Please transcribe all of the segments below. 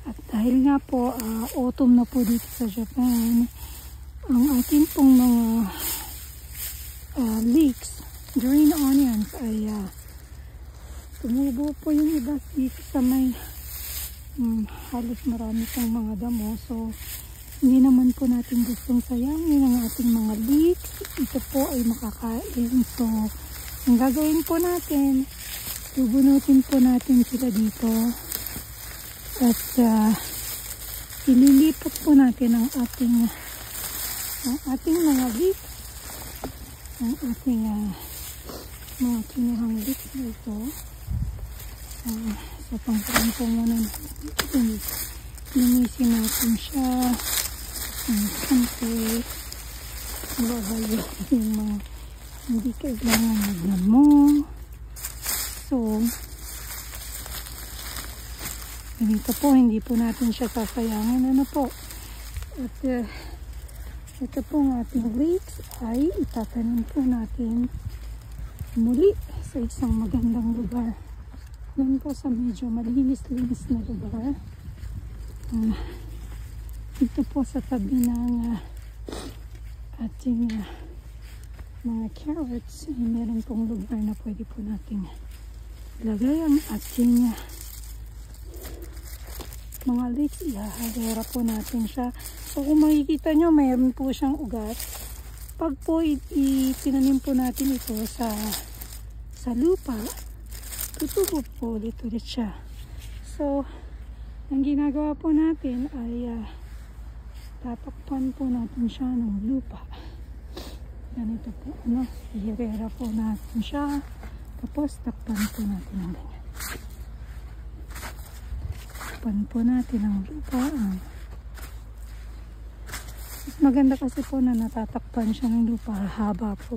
At dahil nga po autumn na po dito sa Japan, ang ating pong mga leeks, green onions ay tumubo po yung iba dito sa may halos marami pong mga damo. So hindi naman po natin gustong sayangin ang ating mga leeks. Ito po ay makakain. So ang gagawin po natin, bubunutin po natin sila dito at ililipat po natin ang ating mga leeks, ang ating mga kinuhang leeks na ito. So pangkain po muna natin, linisin natin siya, siyempre babayo yung mga hindi kailangan magdamo. So ganito po, hindi po natin siya sasayangin. Ano po, at ito pong ating leeks ay itatanim po natin muli sa isang magandang lugar. Doon po sa medyo malinis-linis na lugar. Ito po sa tabi ng ating mga carrots, ay meron pong lugar na pwede po nating ilagay ang ating mga leeks. Ihahalera po natin siya. So kung makikita nyo, mayroon po siyang ugat. Pag po itinanim po natin ito sa lupa, tutubo po ulit siya. So ang ginagawa po natin ay tatakpan po natin siya ng lupa. Ganito po, ihirera po natin siya, tapos takpan po natin ng ganyan. Takpan po natin ang lupa. Mas maganda kasi po na natatakpan siya ng lupa, hahaba pa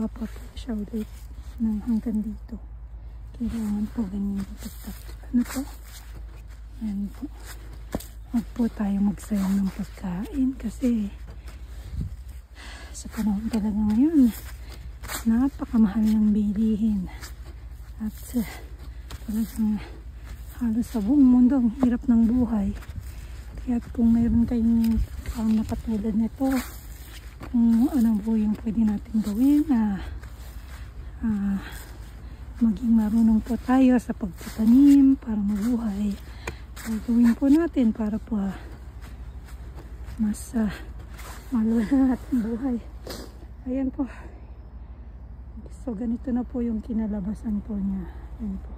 po siya ulit ng hanggang dito. Kailangan po ganyan dito. Ano po? Yan po. Huwag po tayo magsayang ng pagkain kasi sa panahon talaga ngayon, napakamahal ng bilihin. At talagang halos sa buong mundo ang hirap ng buhay. Kaya kung mayroon kayong nakatulad nito, kung ano po yung pwede natin gawin, maging marunong po tayo sa pagtatanim para mabuhay. Gawin po natin para po mas malula ating buhay. Ayan po. So ganito na po yung kinalabasan po niya. Ayan po.